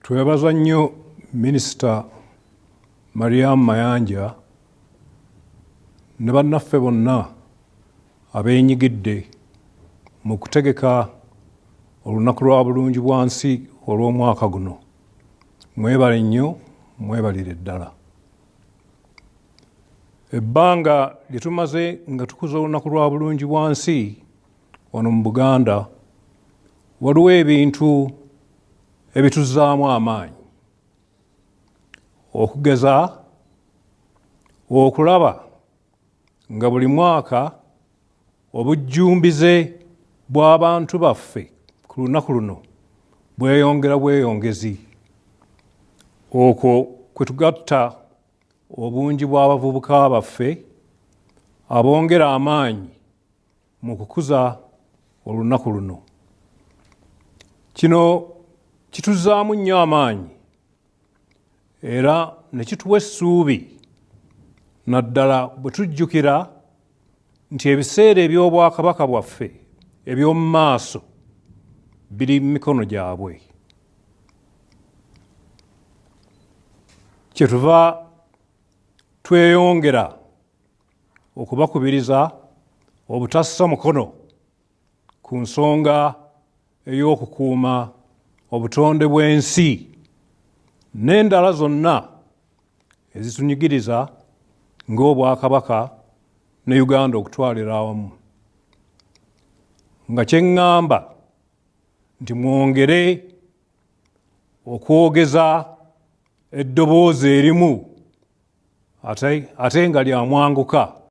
Twebaza nnyo Minisita Mariam Mayanja ne bannaffe bonna abeenyigidde mu kutegeka olunaku lwa bulungibwansi olw'omwaka guno. Mwebale nnyo, mwebalire ddala. Ebbanga lye tumaze nga tukuza olunaku lwa bulungibwansi wano mu Buganda, waliwo ebintu ebituzzaamu amaanyi, okugeza okulaba nga buli mwaka obujjumbize bw'abantu baffe ku lunaku luno bweyongera bweyongezi. Okwo kwe tugatta obungi bw'abavubuka baffe abongera amaanyi mu kukuza olunaku luno. Kino kituzzaamu nnyo amaanyi era ne kituwa essuubi naddala bwe tujjukira nti ebiseera eby'obwakabaka bwaffe eby'omu maaso biri mu mikono gyabwe. Kyetuva tweyongera okubakubiriza obutassa mukono ku nsonga ey'okukuuma obutonde bw'ensi n'endala zonna ezitunyigiriza ng'obwakabaka ne Uganda okutwalira awamu. Nga kye ŋŋamba nti mwongere okwogeza eddoboozi erimu ate nga lya mwanguka